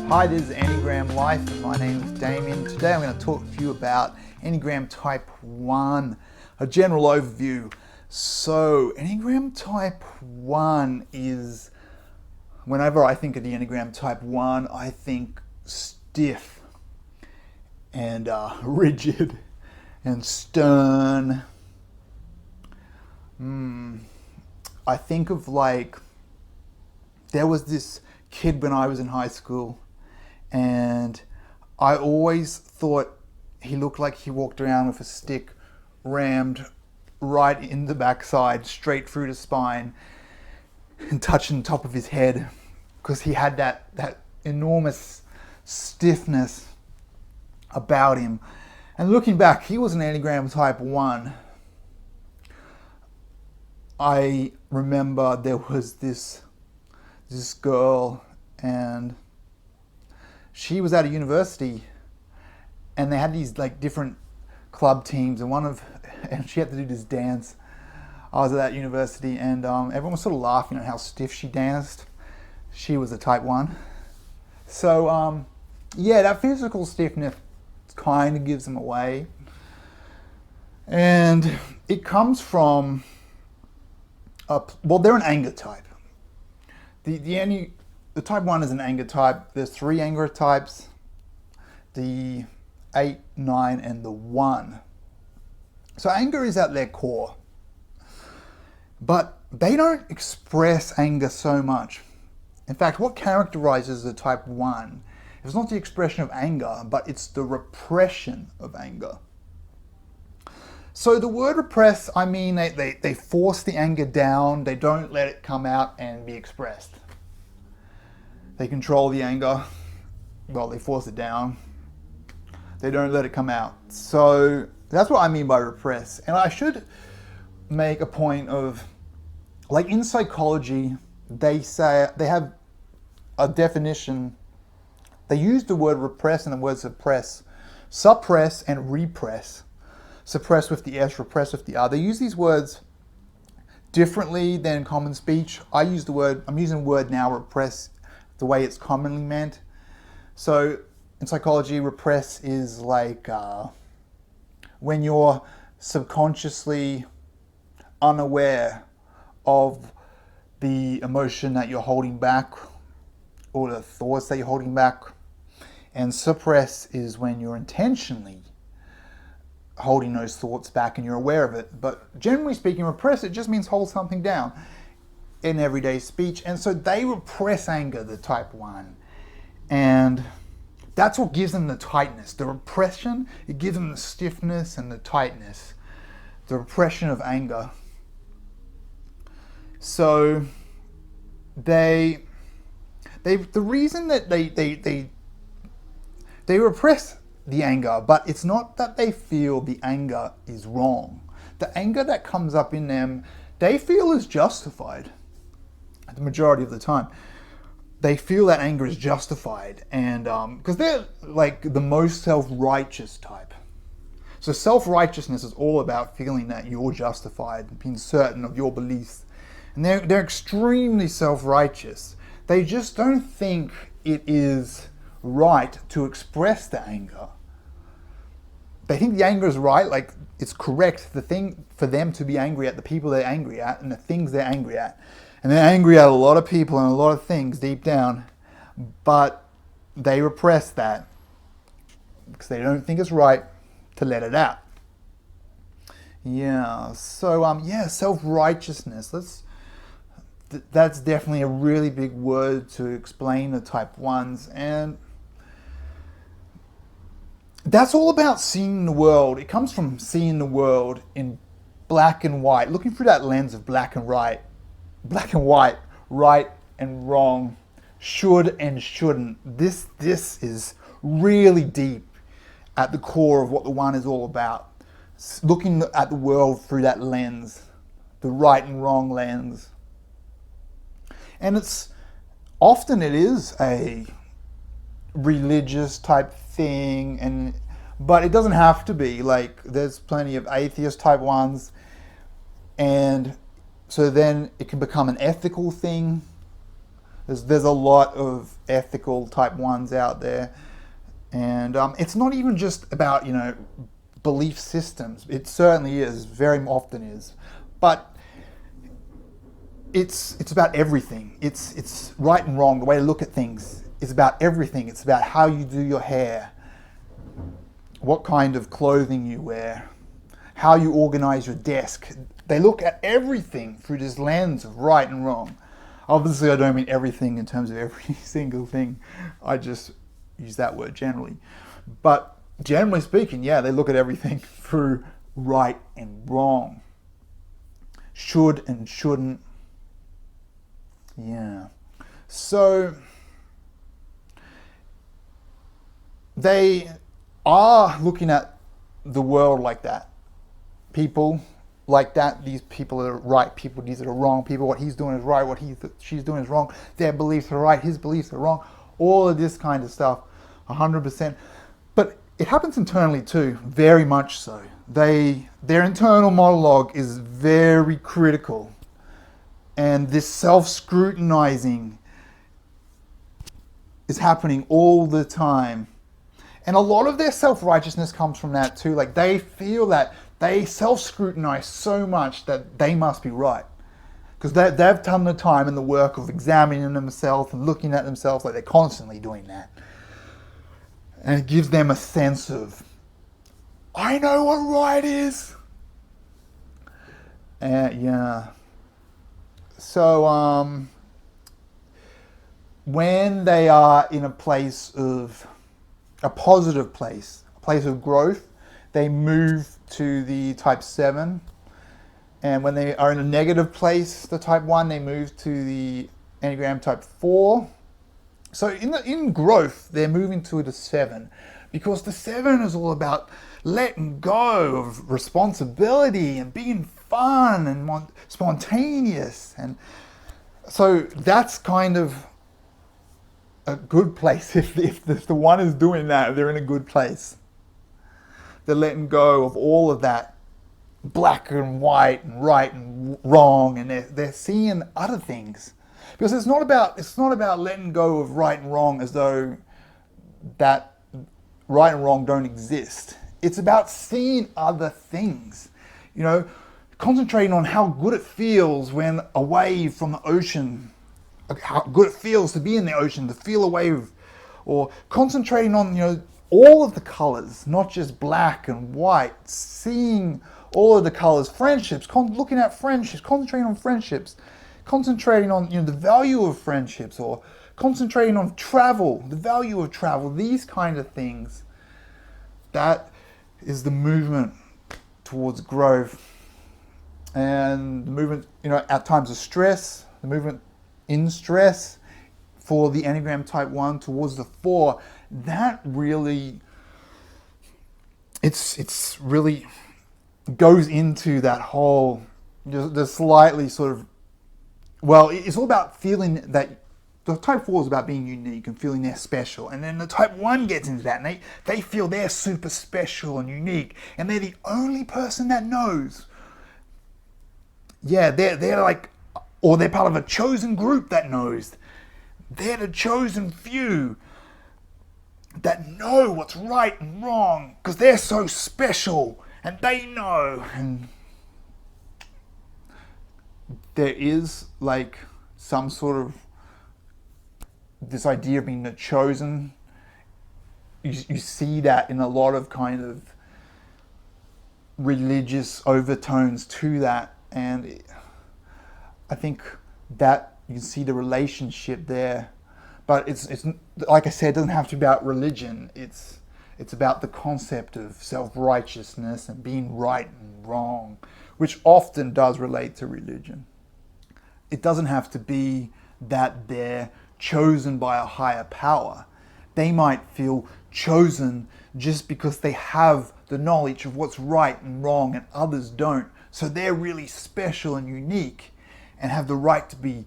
Hi, this is Enneagram Life, and my name is Damien. Today I'm going to talk to you about Enneagram Type 1, a general overview. So, Enneagram Type 1 is, whenever I think of the Enneagram Type 1, I think stiff and rigid and stern. I think of there was this kid when I was in high school, and I always thought he looked like he walked around with a stick rammed right in the backside, straight through the spine, and touching the top of his head, because he had that enormous stiffness about him. And looking back, he was an Enneagram Type 1. I remember there was this girl, and she was at a university, and they had these different club teams, and she had to do this dance. I was at that university, and everyone was sort of laughing at how stiff she danced. She was a Type 1. So, that physical stiffness kind of gives them away. And it comes from, they're an anger type. The Type 1 is an anger type. There's 3 anger types: the 8, 9, and the 1. So anger is at their core. But they don't express anger so much. In fact, what characterizes the Type 1 is not the expression of anger, but it's the repression of anger. So the word repress, I mean they force the anger down. They don't let it come out and be expressed. They control the anger. Well, they force it down. They don't let it come out. So that's what I mean by repress. And I should make a point of, in psychology, they have a definition. They use the word repress and the word suppress. Suppress and repress. Suppress with the S, repress with the R. They use these words differently than common speech. I'm using the word now, repress, the way it's commonly meant. So in psychology, repress is when you're subconsciously unaware of the emotion that you're holding back or the thoughts that you're holding back. And suppress is when you're intentionally holding those thoughts back and you're aware of it. But generally speaking, repress, it just means hold something down in everyday speech. And so they repress anger, the Type 1. And that's what gives them the tightness. The repression, it gives them the stiffness and the tightness. The repression of anger. So the reason that they repress the anger, but it's not that they feel the anger is wrong. The anger that comes up in them, they feel is justified. The majority of the time, they feel that anger is justified, and because they're the most self-righteous type. So self-righteousness is all about feeling that you're justified, being certain of your beliefs, and they're extremely self-righteous. They just don't think it is right to express the anger. They think the anger is right, it's correct, the thing for them to be angry at, the people they're angry at, and the things they're angry at. And they're angry at a lot of people and a lot of things deep down, but they repress that because they don't think it's right to let it out. Yeah, so self-righteousness. That's definitely a really big word to explain the Type 1s, and that's all about seeing the world. It comes from seeing the world in black and white, looking through that lens of black and white, right and wrong, should and shouldn't. This is really deep at the core of what the 1 is all about. Looking at the world through that lens, the right and wrong lens. And it is a religious type thing, but it doesn't have to be. There's plenty of atheist Type 1s, and so then it can become an ethical thing. There's a lot of ethical type 1s out there. And it's not even just about, belief systems. It certainly is, very often is. But it's about everything. It's right and wrong, the way to look at things. It's about everything. It's about how you do your hair, what kind of clothing you wear, how you organize your desk. They look at everything through this lens of right and wrong. Obviously, I don't mean everything in terms of every single thing. I just use that word generally. But generally speaking, yeah, they look at everything through right and wrong. Should and shouldn't. Yeah. So they are looking at the world like that. People like that. These people are right people, these are wrong people. What he's doing is right, what she's doing is wrong. Their beliefs are right, his beliefs are wrong. All of this kind of stuff, 100%. But it happens internally too, very much so. Their internal monologue is very critical. And this self-scrutinizing is happening all the time. And a lot of their self-righteousness comes from that too. Like they feel that they self-scrutinize so much that they must be right. Because they've done the time and the work of examining themselves and looking at themselves, like they're constantly doing that. And it gives them a sense of, I know what right is. Yeah. So when they are in a place of, a positive place, a place of growth, they move to the type 7. And when they are in a negative place, the type 1, they move to the Enneagram Type 4. So in growth, they're moving to the 7, because the 7 is all about letting go of responsibility and being fun and spontaneous. And so that's kind of a good place. If the 1 is doing that, they're in a good place. They're letting go of all of that black and white and right and wrong, and they're seeing other things, because it's not about letting go of right and wrong as though that right and wrong don't exist. It's about seeing other things, concentrating on how good it feels when a wave from the ocean, how good it feels to be in the ocean, to feel a wave, or concentrating on all of the colors, not just black and white, seeing all of the colors, friendships, looking at friendships, concentrating on friendships, concentrating on the value of friendships, or concentrating on travel, the value of travel, these kind of things. That is the movement towards growth. And the movement, at times of stress, the movement in stress for the Enneagram Type 1 towards the 4, that really, it's really goes into that whole, the slightly sort of, it's all about feeling that the type 4 is about being unique and feeling they're special. And then the type 1 gets into that, and they feel they're super special and unique, and they're the only person that knows. Yeah, they're like, or they're part of a chosen group that knows. They're the chosen few that know what's right and wrong, because they're so special and they know. And there is like some sort of this idea of being the chosen. You see that in a lot of kind of religious overtones to that, and I think that you can see the relationship there. But it's like I said, it doesn't have to be about religion. It's about the concept of self-righteousness and being right and wrong, which often does relate to religion. It doesn't have to be that they're chosen by a higher power. They might feel chosen just because they have the knowledge of what's right and wrong and others don't. So they're really special and unique and have the right to be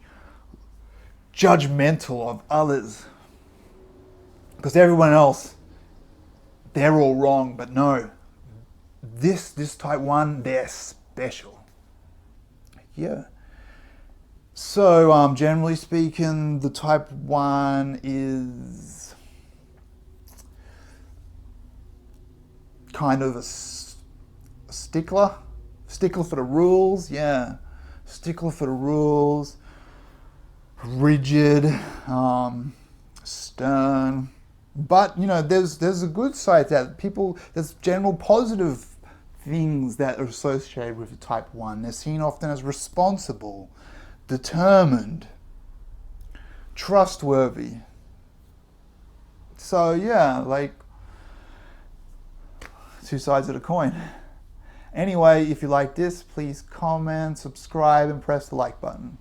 judgmental of others. Because everyone else, they're all wrong, but no. This type 1, they're special. Yeah. So, generally speaking, the type 1 is kind of a stickler. Stickler for the rules, yeah. Stickler for the rules. Rigid, stern. But, there's a good side to that. There's general positive things that are associated with the type 1. They're seen often as responsible, determined, trustworthy. So yeah, like two sides of the coin. Anyway, if you like this, please comment, subscribe, and press the like button.